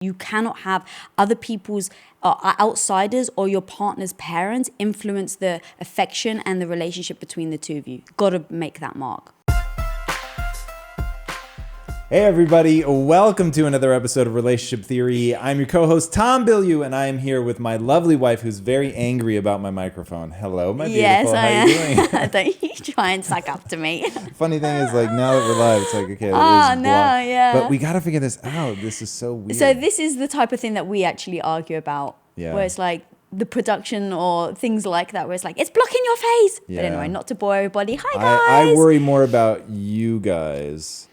You cannot have other people's outsiders or your partner's parents influence the affection and the relationship between the two of you. Got to make that mark. Hey everybody, welcome to another episode of Relationship Theory. I'm your co-host Tom Bilyeu, and I am here with my lovely wife who's very angry about my microphone. Hello, my beautiful. Yes, How are you doing? Don't you try and suck up to me. Funny thing is, like, now that we're live, it's like, okay, but we gotta figure this out. This is so weird. So this is the type of thing that we actually argue about, where it's like the production or things like that, where it's like, it's blocking your face. Yeah. But anyway, not to bore everybody. Hi guys. I worry more about you guys.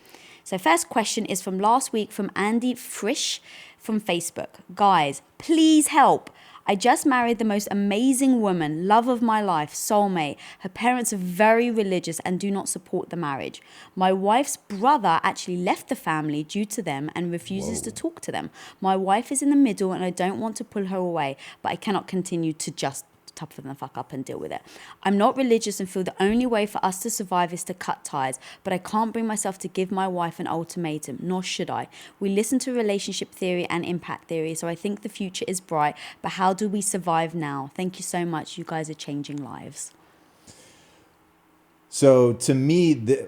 So first question is from last week from Andy Frisch from Facebook. Guys, please help. I just married the most amazing woman, love of my life, soulmate. Her parents are very religious and do not support the marriage. My wife's brother actually left the family due to them and refuses to talk to them. My wife is in the middle and I don't want to pull her away, but I cannot continue to just toughen the fuck up and deal with it. I'm not religious and feel the only way for us to survive is to cut ties, but I can't bring myself to give my wife an ultimatum, nor should I. We listen to relationship theory and impact theory, so I think the future is bright, but how do we survive now? Thank you so much. You guys are changing lives. So to me,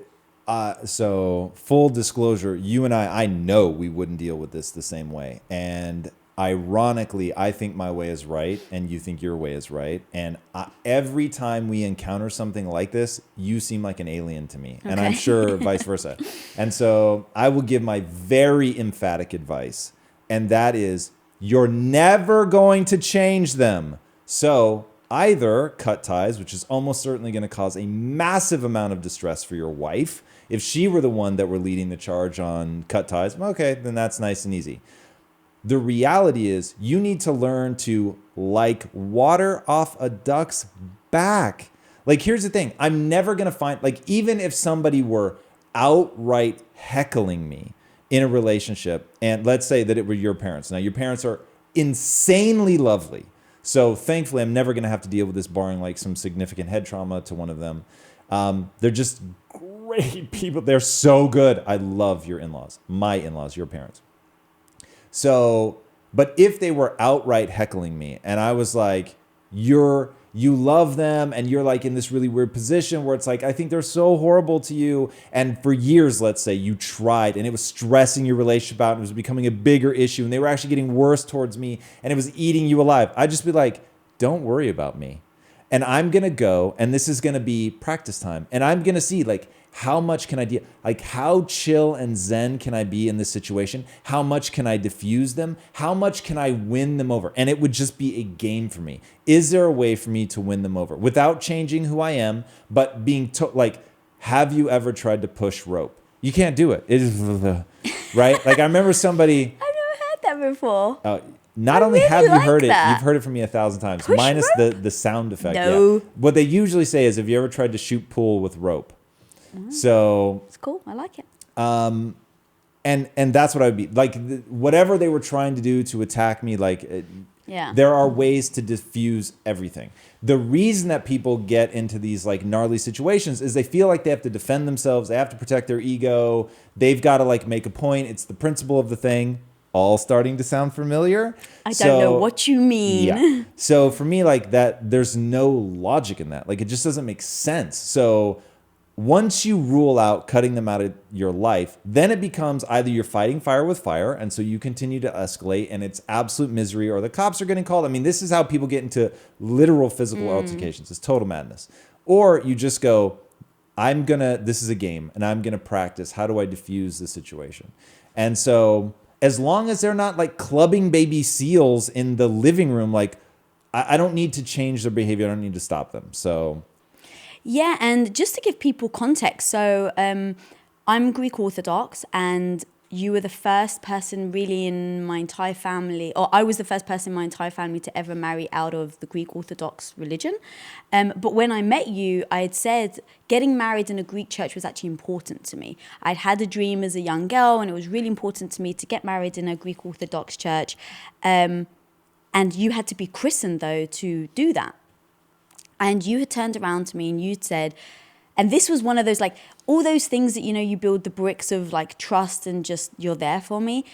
so full disclosure, you and I know we wouldn't deal with this the same way. And ironically, I think my way is right and you think your way is right. And every time we encounter something like this, you seem like an alien to me. Okay. And I'm sure vice versa. And so I will give my very emphatic advice. And that is, you're never going to change them. So either cut ties, which is almost certainly going to cause a massive amount of distress for your wife. If she were the one that were leading the charge on cut ties, okay, then that's nice and easy. The reality is you need to learn to like water off a duck's back. Like, here's the thing. I'm never going to find, like, even if somebody were outright heckling me in a relationship, and let's say that it were your parents. Now, your parents are insanely lovely. So thankfully, I'm never going to have to deal with this, barring like some significant head trauma to one of them. They're just great people. They're so good. I love your in-laws, my in-laws, your parents. So, but if they were outright heckling me and I was like, you love them and you're like in this really weird position where it's like, I think they're so horrible to you. And for years, let's say you tried and it was stressing your relationship out and it was becoming a bigger issue and they were actually getting worse towards me and it was eating you alive. I'd just be like, don't worry about me. And I'm going to go, and this is going to be practice time. And I'm going to see, like, how much can I do? Like, how chill and zen can I be in this situation? How much can I diffuse them? How much can I win them over? And it would just be a game for me. Is there a way for me to win them over without changing who I am, but being like, have you ever tried to push rope? You can't do it. It is, right? Like, I remember somebody. I've never heard that before. Not only have you heard it, you've heard it from me 1,000 times, push minus rope? the sound effect. No. Yeah. What they usually say is, have you ever tried to shoot pool with rope? So it's cool. I like it. And that's what I would be like. Whatever they were trying to do to attack me, like, there are ways to diffuse everything. The reason that people get into these like gnarly situations is they feel like they have to defend themselves. They have to protect their ego. They've got to like make a point. It's the principle of the thing. All starting to sound familiar. I don't know what you mean. Yeah. So for me, like that, there's no logic in that. Like, it just doesn't make sense. So once you rule out cutting them out of your life, then it becomes either you're fighting fire with fire, and so you continue to escalate, and it's absolute misery, or the cops are getting called. I mean, this is how people get into literal physical altercations. It's total madness. Or you just go, this is a game, and I'm gonna practice. How do I diffuse the situation? And so as long as they're not like clubbing baby seals in the living room, like I don't need to change their behavior. I don't need to stop them. So. Yeah, and just to give people context, so I'm Greek Orthodox, and you were the first person really in my entire family, or I was the first person in my entire family to ever marry out of the Greek Orthodox religion. But when I met you, I had said getting married in a Greek church was actually important to me. I'd had a dream as a young girl, and it was really important to me to get married in a Greek Orthodox church. And you had to be christened, though, to do that. And you had turned around to me and you'd said, and this was one of those, like, all those things that, you know, you build the bricks of like trust and just you're there for me.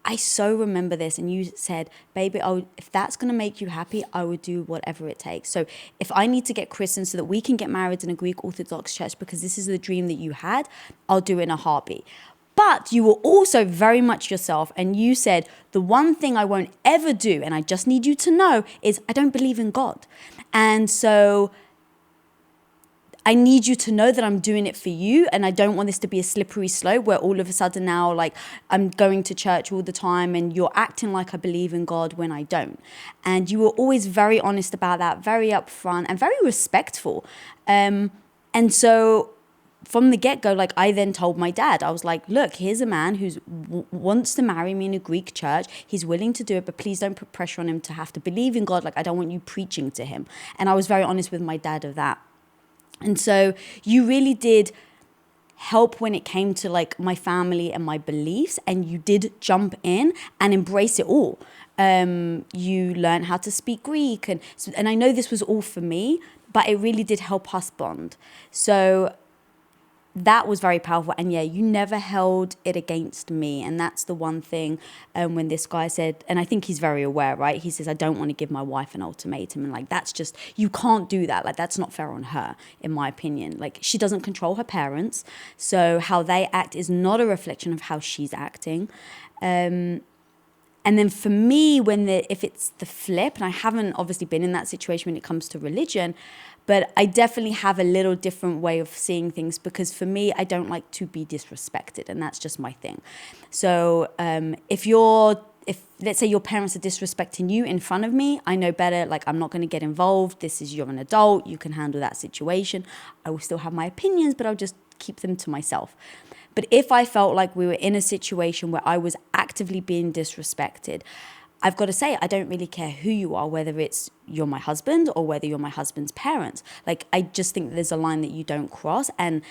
I so remember this. And you said, baby, if that's going to make you happy, I would do whatever it takes. So if I need to get christened so that we can get married in a Greek Orthodox church because this is the dream that you had, I'll do it in a heartbeat. But you were also very much yourself. And you said, the one thing I won't ever do, and I just need you to know, is I don't believe in God. And so I need you to know that I'm doing it for you, and I don't want this to be a slippery slope where all of a sudden now, like, I'm going to church all the time and you're acting like I believe in God when I don't. And you were always very honest about that, very upfront and very respectful. And so from the get-go, like, I then told my dad, I was like, look, here's a man who wants to marry me in a Greek church. He's willing to do it, but please don't put pressure on him to have to believe in God. Like, I don't want you preaching to him. And I was very honest with my dad of that. And so you really did help when it came to like my family and my beliefs, and you did jump in and embrace it all. You learned how to speak Greek, and I know this was all for me, but it really did help us bond. So that was very powerful. And yeah, you never held it against me. And that's the one thing when this guy said, and I think he's very aware, right? He says, I don't want to give my wife an ultimatum. And like, that's just, you can't do that. Like, that's not fair on her, in my opinion. Like, she doesn't control her parents. So how they act is not a reflection of how she's acting. And then for me, if it's the flip, and I haven't obviously been in that situation when it comes to religion, but I definitely have a little different way of seeing things, because for me, I don't like to be disrespected, and that's just my thing. So if let's say your parents are disrespecting you in front of me, I know better. Like, I'm not going to get involved. You're an adult. You can handle that situation. I will still have my opinions, but I'll just keep them to myself. But if I felt like we were in a situation where I was actively being disrespected, I've got to say, I don't really care who you are, whether you're my husband or whether you're my husband's parents. Like, I just think there's a line that you don't cross. And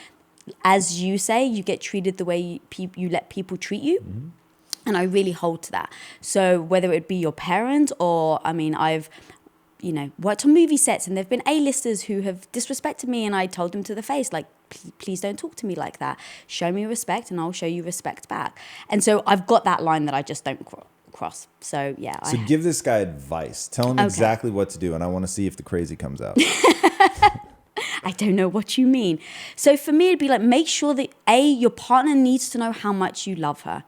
as you say, you get treated the way you let people treat you. Mm-hmm. And I really hold to that. So whether it be your parent or, I mean, I've worked on movie sets, and there've been A-listers who have disrespected me, and I told them to the face, like, please don't talk to me like that. Show me respect and I'll show you respect back. And so I've got that line that I just don't cross. So yeah. So give this guy advice. Tell him exactly what to do, and I want to see if the crazy comes out. I don't know what you mean. So for me, it'd be like, make sure that your partner needs to know how much you love her.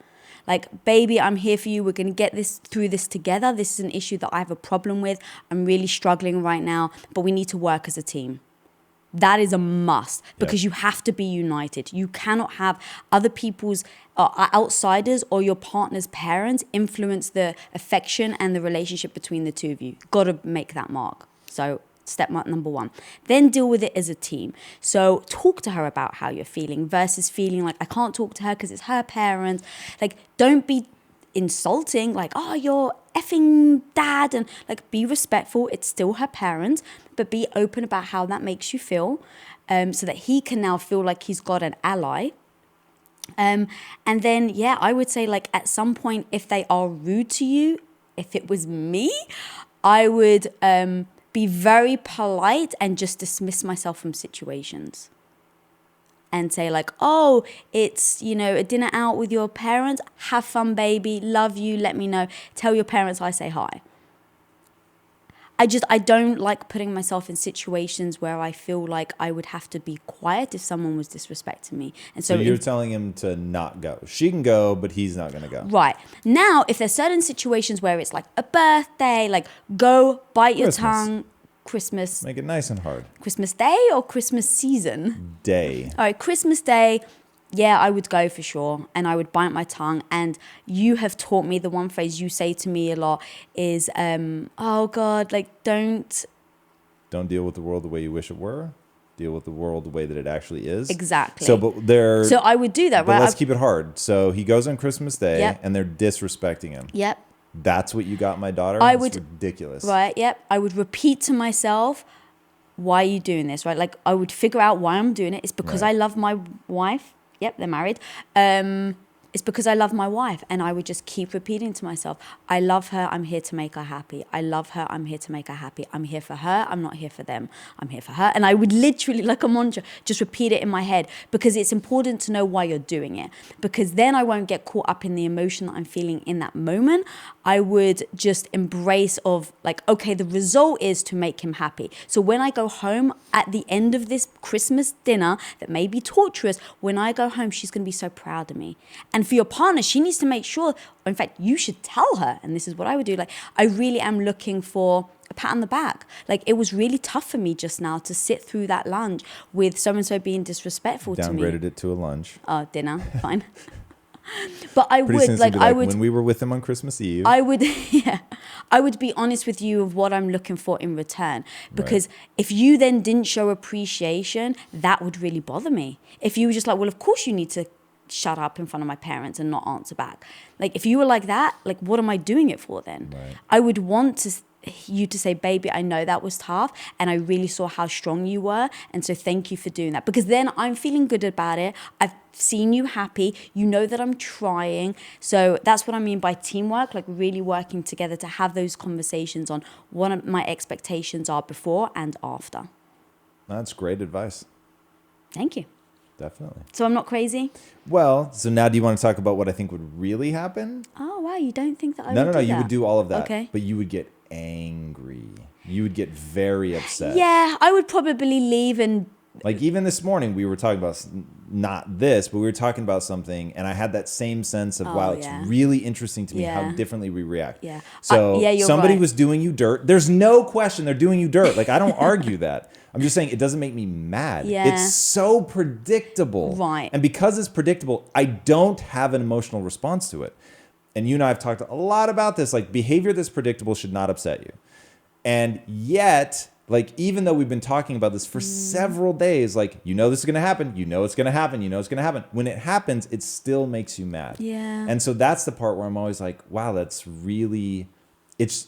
Like, baby, I'm here for you. We're going to get through this together. This is an issue that I have a problem with. I'm really struggling right now, but we need to work as a team. That is a must, because you have to be united. You cannot have other people's outsiders or your partner's parents influence the affection and the relationship between the two of you. Got to make that mark. So step number one. Then deal with it as a team. So talk to her about how you're feeling versus feeling like, I can't talk to her because it's her parents. Like, don't be insulting, like, oh, you're effing dad, and like, be respectful. It's still her parents, but be open about how that makes you feel, so that he can now feel like he's got an ally. And then, I would say, like, at some point, if they are rude to you, if it was me, I would be very polite and just dismiss myself from situations. And say like, oh, it's, a dinner out with your parents. Have fun, baby. Love you. Let me know. Tell your parents I say hi. I don't like putting myself in situations where I feel like I would have to be quiet if someone was disrespecting me. And so you're telling him to not go. She can go, but he's not going to go. Right. Now, if there's certain situations where it's like a birthday, like, go bite your tongue. Christmas. Make it nice and hard. Christmas Day or Christmas season? Day. All right, Christmas Day, I would go for sure. And I would bite my tongue. And you have taught me, the one phrase you say to me a lot is, oh God, like, don't deal with the world the way you wish it were. Deal with the world the way that it actually is. Exactly. So I would do that, but right? Let's keep it hard. So he goes on Christmas Day and they're disrespecting him. Yep. That's what you got my daughter? That's ridiculous. Right, yep. I would repeat to myself, why are you doing this, right? Like, I would figure out why I'm doing it. It's because I love my wife. Yep, they're married. It's because I love my wife, and I would just keep repeating to myself, I love her, I'm here to make her happy. I love her, I'm here to make her happy. I'm here for her, I'm not here for them. I'm here for her. And I would literally, like a mantra, just repeat it in my head, because it's important to know why you're doing it, because then I won't get caught up in the emotion that I'm feeling in that moment. I would just embrace of like, okay, the result is to make him happy. So when I go home at the end of this Christmas dinner that may be torturous, when I go home, she's going to be so proud of me. And for your partner, she needs to make sure, in fact, you should tell her, and this is what I would do, like, I really am looking for a pat on the back. Like, it was really tough for me just now to sit through that lunch with so-and-so being disrespectful to me. Downgraded it to a lunch. Oh, dinner, fine. But I Pretty soon would, it's like, gonna be I would, when we were with him on Christmas Eve. I would, yeah, I would be honest with you of what I'm looking for in return. Because if you then didn't show appreciation, that would really bother me. If you were just like, well, of course you need to shut up in front of my parents and not answer back. Like, if you were like that, like, what am I doing it for then? Right. I would want you to say, baby, I know that was tough, and I really saw how strong you were, and so thank you for doing that, because then I'm feeling good about it. I've seen you happy, you know that I'm trying. So that's what I mean by teamwork, like really working together to have those conversations on what my expectations are before and after. That's great advice. Thank you. Definitely. So I'm not crazy? Well, so now do you want to talk about what I think would really happen? Oh, wow, you don't think that I No, would do you that? would do all of that. Okay. But you would get angry. You would get very upset. Yeah, I would probably leave and... Like, even this morning, we were talking about, not this, but we were talking about something, and I had that same sense of, wow, it's really interesting to me how differently we react. Yeah. So you're somebody right. was doing you dirt. There's no question they're doing you dirt. Like, I don't argue that. I'm just saying it doesn't make me mad. Yeah. It's so predictable. Right. And because it's predictable, I don't have an emotional response to it. And you and I have talked a lot about this. Like, behavior that's predictable should not upset you. And yet... like, even though we've been talking about this for several days, like, you know this is going to happen, you know it's going to happen, you know it's going to happen. When it happens, it still makes you mad. Yeah. And so that's the part where I'm always like, wow, that's really, it's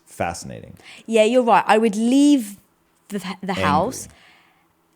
fascinating. Yeah, you're right. I would leave the house.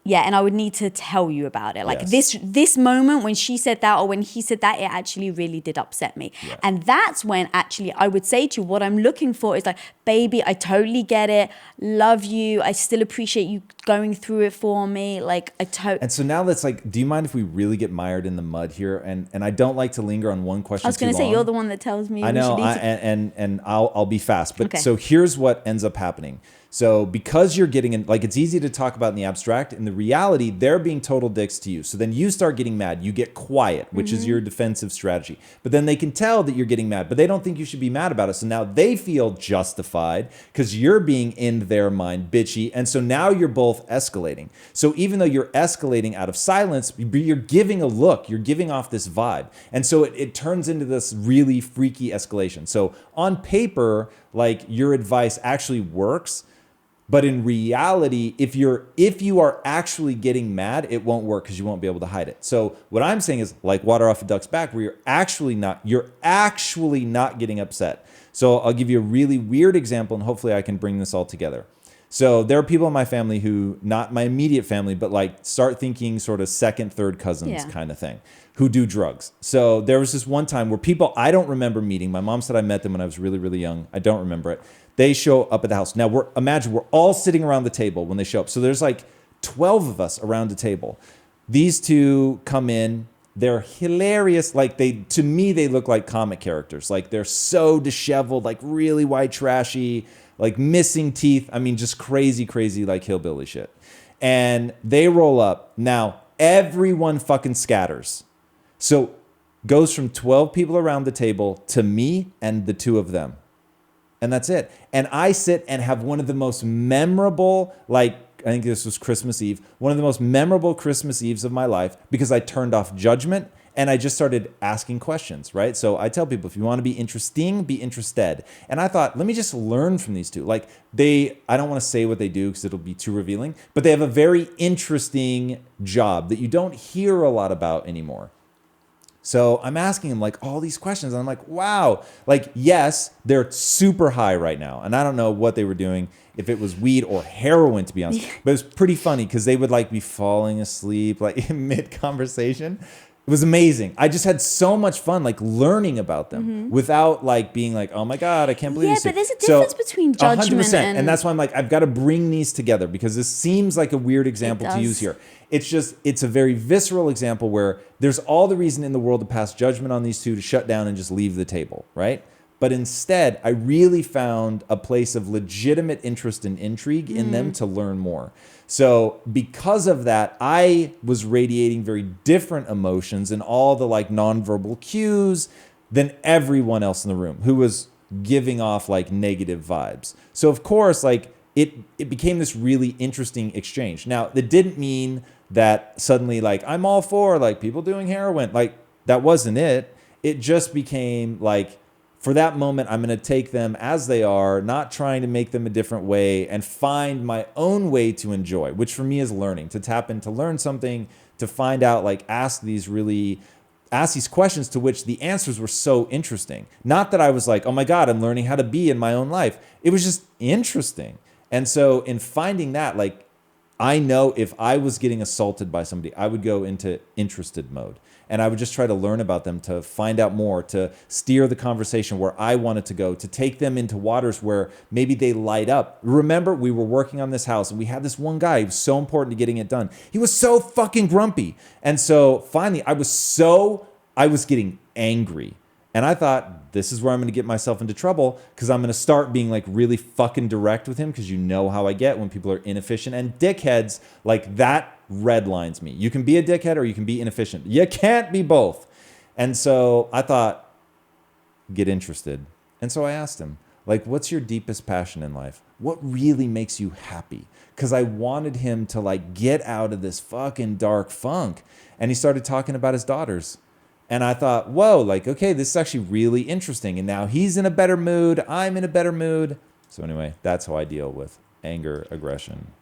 Yeah, and I would need to tell you about it. Like, this moment when she said that or when he said that, it actually really did upset me. Yeah. And that's when actually I would say to you, what I'm looking for is like, baby, I totally get it. Love you. I still appreciate you going through it for me. Like, And so now let's like, do you mind if we really get mired in the mud here? And I don't like to linger on one question. I was going to say, you're the one that tells me. I know, and I'll be fast. But so here's what ends up happening. So because you're getting in, like, it's easy to talk about in the abstract. In the reality, they're being total dicks to you. So then you start getting mad. You get quiet, which is your defensive strategy. But then they can tell that you're getting mad, but they don't think you should be mad about it. So now they feel justified because you're being, in their mind, bitchy. And so now you're both escalating. So even though you're escalating out of silence, you're giving a look. You're giving off this vibe. And so it turns into this really freaky escalation. So on paper, like, your advice actually works. But in reality, if you are actually getting mad, it won't work because you won't be able to hide it. So what I'm saying is, like water off a duck's back, where you're actually not getting upset. So I'll give you a really weird example, and hopefully I can bring this all together. So there are people in my family who, not my immediate family, but like start thinking sort of second, third cousins kind of thing, who do drugs. So there was this one time where people I don't remember meeting. My mom said I met them when I was really, really young. I don't remember it. They show up at the house. Now, imagine we're all sitting around the table when they show up. So there's like 12 of us around the table. These two come in. They're hilarious. Like, to me, they look like comic characters. Like, they're so disheveled, like really white trashy, like missing teeth. I mean, just crazy, crazy, like hillbilly shit. And they roll up. Now, everyone fucking scatters. So goes from 12 people around the table to me and the two of them. And that's it. And I sit and have one of the most memorable, like, I think this was Christmas Eve, one of the most memorable Christmas Eves of my life, because I turned off judgment and I just started asking questions, right? So I tell people, if you want to be interesting, be interested. And I thought, let me just learn from these two. Like, I don't want to say what they do because it'll be too revealing, but they have a very interesting job that you don't hear a lot about anymore. So I'm asking him like all these questions. And I'm like, wow, like, yes, they're super high right now. And I don't know what they were doing, if it was weed or heroin, to be honest. But it was pretty funny because they would like be falling asleep like in mid conversation. It was amazing. I just had so much fun, like learning about them without like being like, oh my God, I can't believe Yeah, this. but there's a difference between judgment 100%. And that's why I'm like, I've got to bring these together because this seems like a weird example to use here. It's a very visceral example where there's all the reason in the world to pass judgment on these two, to shut down and just leave the table, right? But instead, I really found a place of legitimate interest and intrigue in them to learn more. So because of that, I was radiating very different emotions and all the like nonverbal cues than everyone else in the room who was giving off like negative vibes. So of course, like it became this really interesting exchange. Now, that didn't mean that suddenly like I'm all for like people doing heroin. Like that wasn't it. It just became like, for that moment, I'm going to take them as they are, not trying to make them a different way, and find my own way to enjoy, which for me is learning, to tap in, to learn something, to find out, like ask these questions to which the answers were so interesting. Not that I was like, oh my God, I'm learning how to be in my own life. It was just interesting. And so in finding that, like, I know if I was getting assaulted by somebody, I would go into interested mode. And I would just try to learn about them, to find out more, to steer the conversation where I wanted to go, to take them into waters where maybe they light up. Remember, we were working on this house and we had this one guy who was so important to getting it done. He was so fucking grumpy. And so finally, I was getting angry. And I thought, this is where I'm going to get myself into trouble, because I'm going to start being like really fucking direct with him, because you know how I get when people are inefficient and dickheads. Like that redlines me. You can be a dickhead or you can be inefficient. You can't be both. And so I thought, get interested. And so I asked him, like, what's your deepest passion in life? What really makes you happy? Because I wanted him to like get out of this fucking dark funk. And he started talking about his daughters. And I thought, whoa, like, okay, this is actually really interesting. And now he's in a better mood. I'm in a better mood. So anyway, that's how I deal with anger, aggression,